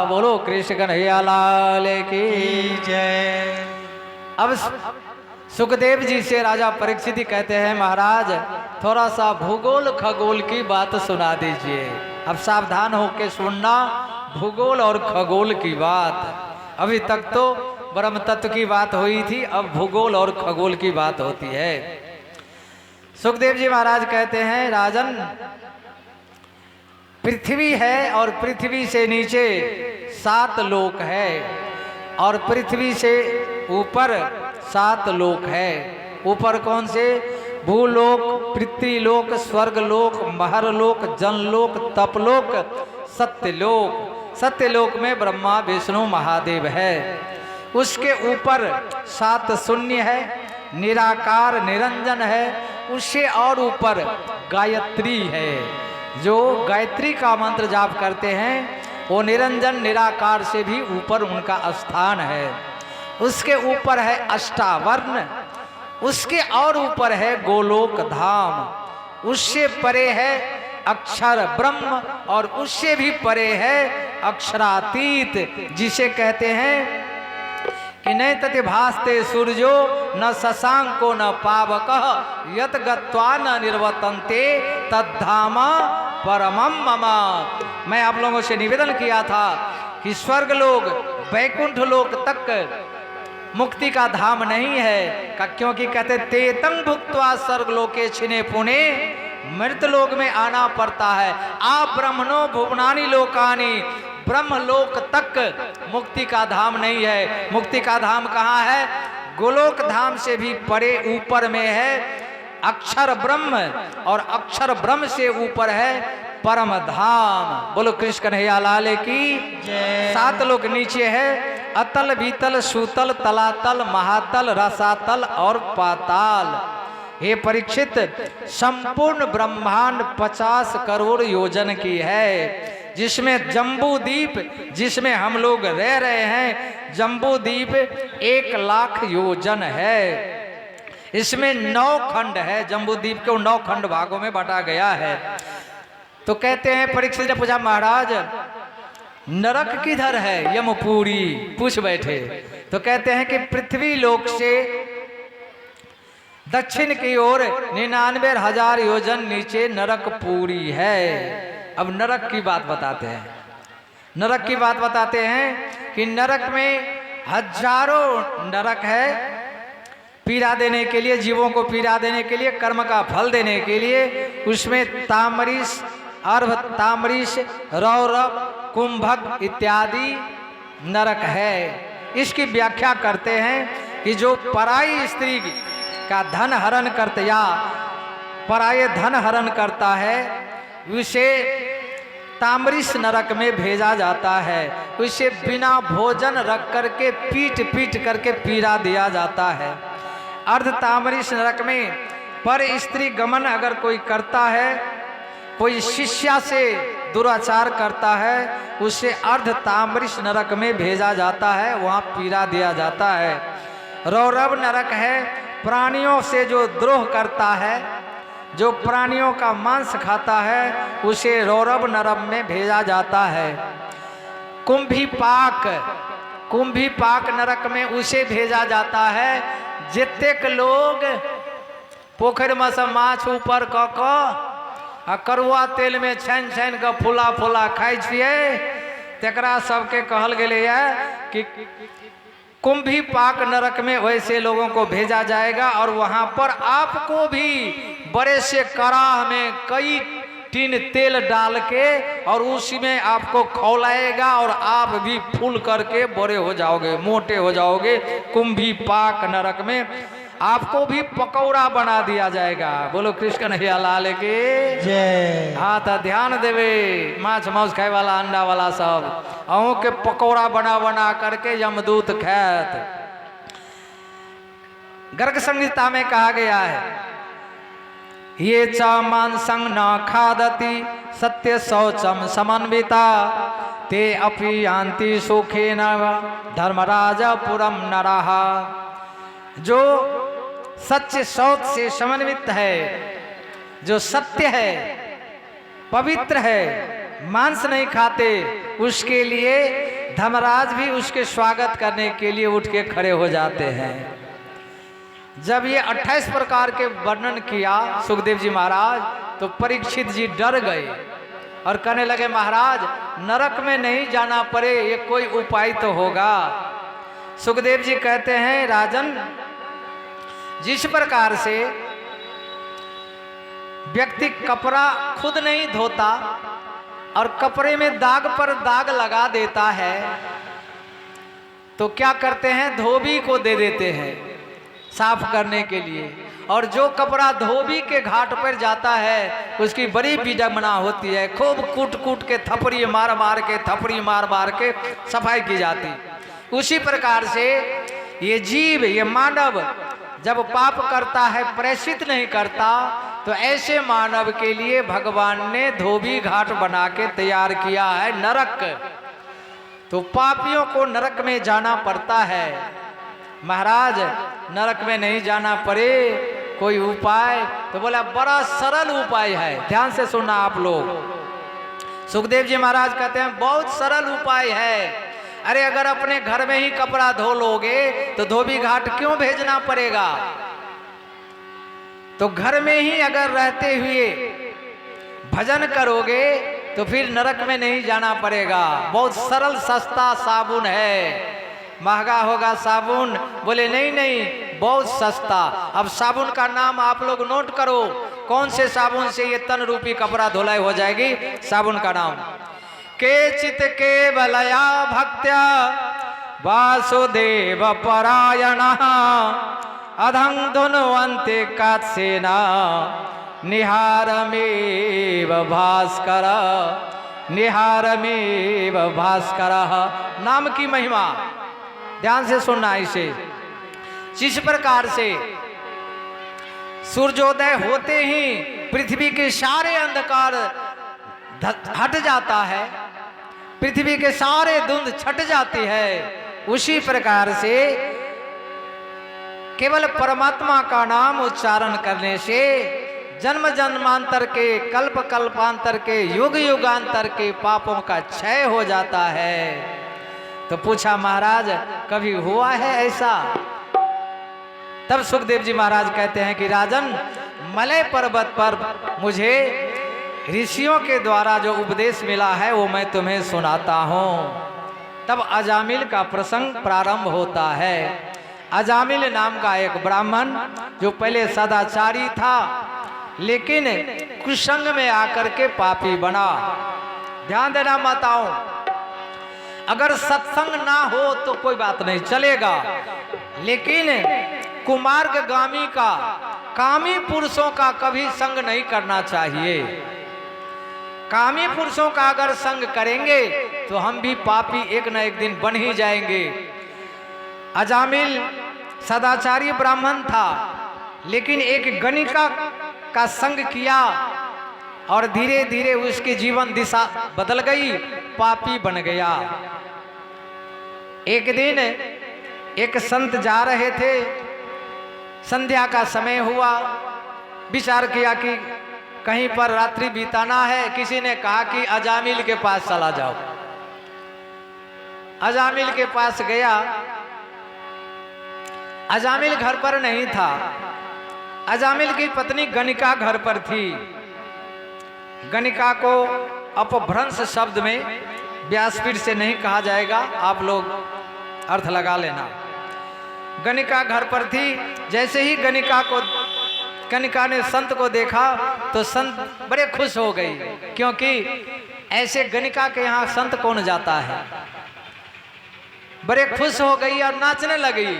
बोलो कृष्ण कन्हैया लाल की जय। अब सुखदेव जी से राजा परीक्षित कहते हैं, महाराज थोड़ा सा भूगोल खगोल की बात सुना दीजिए। अब सावधान होकर सुनना, भूगोल और खगोल की बात। अभी तक तो ब्रह्म तत्व की बात हुई थी, अब भूगोल और खगोल की बात होती है। सुखदेव जी महाराज कहते हैं, राजन पृथ्वी है और पृथ्वी से नीचे 7 लोक है और पृथ्वी से ऊपर 7 लोक है। ऊपर कौन से? भूलोक, पृथ्वीलोक, स्वर्गलोक, महरलोक, जनलोक, तपलोक, सत्यलोक। सत्यलोक में ब्रह्मा विष्णु महादेव है। उसके ऊपर 7 शून्य है, निराकार निरंजन है। उससे और ऊपर गायत्री है। जो गायत्री का मंत्र जाप करते हैं वो निरंजन निराकार से भी ऊपर उनका स्थान है। उसके ऊपर है अष्टावर्ण, उसके और ऊपर है गोलोक धाम, उससे परे है अक्षर ब्रह्म और उससे भी परे है अक्षरातीत, जिसे कहते हैं कि नहीं तति भास्ते सूर्यो न शशांको न पावकः यत गत्वा न निर्वर्तन्ते तद्धामा परमम मम। मैं आप लोगों से निवेदन किया था कि स्वर्ग लोग वैकुंठ लोक तक मुक्ति का धाम नहीं है, क्योंकि कहते तेतंग भुक्त्वा स्वर्ग लोके छिने पुणे, मृत लोक में आना पड़ता है। आप ब्रह्मणो भुवनानि लोकानि, ब्रह्मलोक तक मुक्ति का धाम नहीं है। मुक्ति का धाम कहाँ है? गोलोक धाम से भी परे ऊपर में है अक्षर ब्रह्म और अक्षर ब्रह्म से ऊपर है परम धाम। बोलो कृष्ण कन्हैया लाल की जय। 7 लोक नीचे है अतल बीतल सूतल तलातल महातल रसातल और पाताल। हे परीक्षित, संपूर्ण ब्रह्मांड 50 करोड़ योजन की है, जिसमें जम्बू द्वीप जिसमें हम लोग रह रहे हैं, जम्बू द्वीप 1 लाख योजन है। इसमें 9 खंड है। जम्बू द्वीप को 9 खंड भागों में बांटा गया है। तो कहते हैं परीक्षित ने पूछा, महाराज नरक किधर है? यमपुरी पूछ बैठे। तो कहते हैं कि पृथ्वी लोक से दक्षिण की ओर 99,000 योजन नीचे नरकपुरी है। अब नरक की बात बताते हैं। नरक की बात बताते हैं कि नरक में हजारों नरक है, पीड़ा देने के लिए, जीवों को पीड़ा देने के लिए, कर्म का फल देने के लिए। उसमें तामरिश, अर्भ तामरिश, रौरव, कुंभक इत्यादि नरक है। इसकी व्याख्या करते हैं कि जो पराई स्त्री का धन हरण करते या पराये धन हरण करता है, उसे तामरिश नरक में भेजा जाता है। उसे बिना भोजन रख करके पीट पीट करके पीड़ा दिया जाता है। अर्ध तामरिश नरक में पर स्त्री गमन अगर कोई करता है, कोई शिष्या से दुराचार करता है, उसे अर्ध तामरिश नरक में भेजा जाता है, वहाँ पीड़ा दिया जाता है। रौरव नरक है, प्राणियों से जो द्रोह करता है, जो प्राणियों का मांस खाता है, उसे रौरव नरक में भेजा जाता है। कुंभीपाक, कुंभीपाक नरक में उसे भेजा जाता है जितेक लोग पोखर में से माछ ऊपर क करुआ तेल में छानि छानि के फुला फुला खाई छिए, तेकरा सबके कहल गेले है कि कुंभीपाक नरक में वैसे लोगों को भेजा जाएगा। और वहां पर आपको भी बड़े से कड़ाह में कई टीन तेल डाल के और उसी में आपको खौलाएगा और आप भी फूल करके बड़े हो जाओगे, मोटे हो जाओगे। कुंभीपाक नरक में आपको भी पकौड़ा बना दिया जाएगा। बोलो कृष्ण कन्हैया लाल के जय। हाँ तो ध्यान देवे, माछ मांस खाए वाला, अंडा वाला सब अहू के पकौड़ा बना बना करके यमदूत खैत। गर्ग संहिता में कहा गया है, ये च मांसं न खादति सत्य शौचम समन्विता ते अपि यान्ति सुखेन धर्मराज पुरम नरः। जो सच्चे शौच से समन्वित है, जो सत्य है, पवित्र है, मांस नहीं खाते, उसके लिए धर्मराज भी उसके स्वागत करने के लिए उठ के खड़े हो जाते हैं। जब ये 28 प्रकार के वर्णन किया सुखदेव जी महाराज, तो परीक्षित जी डर गए और कहने लगे, महाराज नरक में नहीं जाना पड़े ये कोई उपाय तो होगा। सुखदेव जी कहते हैं, राजन जिस प्रकार से व्यक्ति कपड़ा खुद नहीं धोता और कपड़े में दाग पर दाग लगा देता है, तो क्या करते हैं, धोबी को दे देते हैं साफ करने के लिए। और जो कपड़ा धोबी के घाट पर जाता है उसकी बड़ी विडंबना होती है, खूब कूट कूट के थपड़ी मार मार के सफाई की जाती। उसी प्रकार से ये जीव, ये मानव जब पाप करता है, प्रायश्चित नहीं करता, तो ऐसे मानव के लिए भगवान ने धोबी घाट बना के तैयार किया है नरक। तो पापियों को नरक में जाना पड़ता है। महाराज नरक में नहीं जाना पड़े कोई उपाय, तो बोला बड़ा सरल उपाय है, ध्यान से सुनना आप लोग। सुखदेव जी महाराज कहते हैं बहुत सरल उपाय है। अरे अगर अपने घर में ही कपड़ा धो लोगे तो धोबी घाट क्यों भेजना पड़ेगा? तो घर में ही अगर रहते हुए भजन करोगे तो फिर नरक में नहीं जाना पड़ेगा। बहुत सरल सस्ता साबुन है। महंगा होगा साबुन? बोले नहीं नहीं, बहुत सस्ता। अब साबुन का नाम आप लोग नोट करो, कौन से साबुन से ये तन रूपी कपड़ा धुलाई हो जाएगी। साबुन का नाम केचित केवलया भक्त्या वासुदेव परायणः अधं धुन्वन्ते कात्सेना निहारमेव भास्कर, निहारमेव भास्करः। नाम की महिमा ध्यान से सुनना इसे। जिस प्रकार से सूर्योदय होते ही पृथ्वी के सारे अंधकार हट जाता है, पृथ्वी के सारे धुंध छट जाती है, उसी प्रकार से केवल परमात्मा का नाम उच्चारण करने से जन्म जन्मांतर के, कल्प कल्पांतर के, युग युगांतर के पापों का क्षय हो जाता है। तो पूछा महाराज कभी हुआ है ऐसा? तब सुखदेव जी महाराज कहते हैं कि राजन मलय पर्वत पर मुझे ऋषियों के द्वारा जो उपदेश मिला है वो मैं तुम्हें सुनाता हूँ। तब अजामिल का प्रसंग प्रारंभ होता है। अजामिल नाम का एक ब्राह्मण जो पहले सदाचारी था लेकिन कुसंग में आकर के पापी बना। ध्यान देना माताओं, अगर सत्संग ना हो तो कोई बात नहीं, चलेगा, लेकिन कुमार्गगामी का, कामी पुरुषों का कभी संग नहीं करना चाहिए। कामी पुरुषों का अगर संग करेंगे तो हम भी पापी एक न एक दिन बन ही जाएंगे। अजामिल सदाचारी ब्राह्मण था लेकिन एक गणिका का संग किया और धीरे धीरे उसकी जीवन दिशा बदल गई, पापी बन गया। एक दिन एक संत जा रहे थे, संध्या का समय हुआ, विचार किया कि कहीं पर रात्रि बिताना है। किसी ने कहा कि अजामिल के पास चला जाओ। अजामिल के पास गया, अजामिल घर पर नहीं था। अजामिल की पत्नी गणिका घर पर थी। गणिका को अपभ्रंश शब्द में व्यासपीठ से नहीं कहा जाएगा, आप लोग अर्थ लगा लेना। गणिका घर पर थी। जैसे ही गणिका ने संत को देखा तो संत बड़े खुश हो गई, क्योंकि ऐसे गणिका के यहाँ संत कौन जाता है। बड़े खुश हो गई और नाचने लगी।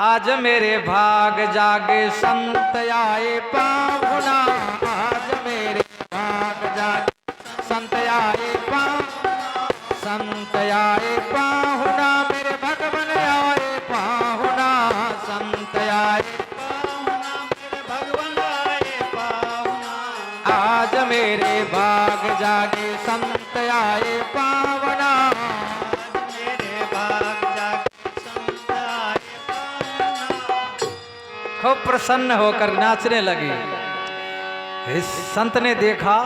आज मेरे भाग जागे संत आए पाहुना, आज मेरे भाग जागे संत आए पाहुना, संत आए पाहुना, मेरे भगवान आए पाहुना, संत आए पाहुना, मेरे भगवान आए पाहुना, आज मेरे भाग जागे संत आए पाहुना, मेरे भाग जागे संत आए पाहुना। खूब प्रसन्न होकर नाचने लगी। इस संत ने देखा,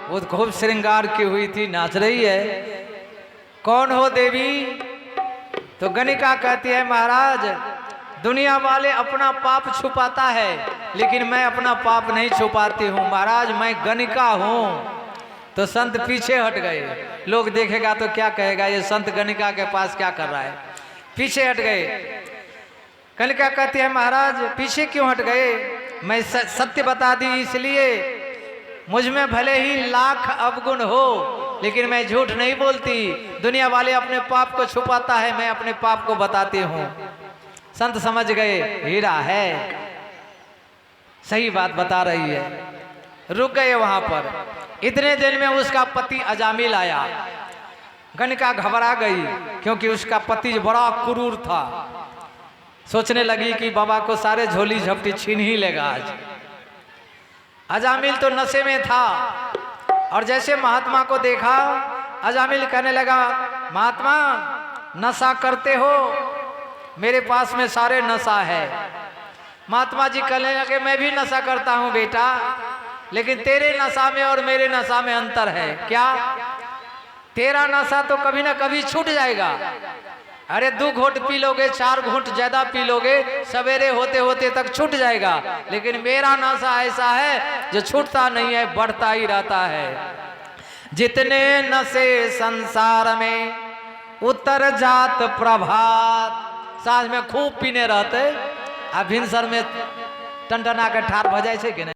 वो खूब श्रृंगार की हुई थी, नाच रही है। कौन हो देवी? तो गणिका कहती है महाराज दुनिया वाले अपना पाप छुपाता है लेकिन मैं अपना पाप नहीं छुपाती हूँ महाराज, मैं गणिका हूँ। तो संत पीछे हट गए। लोग देखेगा तो क्या कहेगा ये संत गणिका के पास क्या कर रहा है, पीछे हट गए। गणिका कहती है महाराज पीछे क्यों हट गए? मैं सत्य बता दी इसलिए, मुझ में भले ही लाख अवगुण हो लेकिन मैं झूठ नहीं बोलती। दुनिया वाले अपने पाप को छुपाता है, मैं अपने पाप को बताती हूँ। संत समझ गए हीरा है, सही बात बता रही है। रुक गए वहां पर। इतने दिन में उसका पति अजामिल आया। गणिका घबरा गई क्योंकि उसका पति बड़ा क्रूर था। सोचने लगी कि बाबा को सारे झोली झपटी छीन ही लेगा आज। अजामिल तो नशे में था और जैसे महात्मा को देखा अजामिल कहने लगा महात्मा नशा करते हो? मेरे पास में सारे नशा है। महात्मा जी कहने लगे मैं भी नशा करता हूँ बेटा, लेकिन तेरे नशा में और मेरे नशा में अंतर है। क्या? तेरा नशा तो कभी ना कभी छूट जाएगा। अरे 2 घूंट पी लोगे, 4 घूंट ज्यादा पी लोगे, सवेरे होते होते तक छूट जाएगा। लेकिन मेरा नशा ऐसा है जो छूटता नहीं है, बढ़ता ही रहता है। जितने नशे संसार में उतर जात प्रभात। साँझ में खूब पीने रहते आ भिनसर में टनटना के ठार भजाए छे कि नहीं?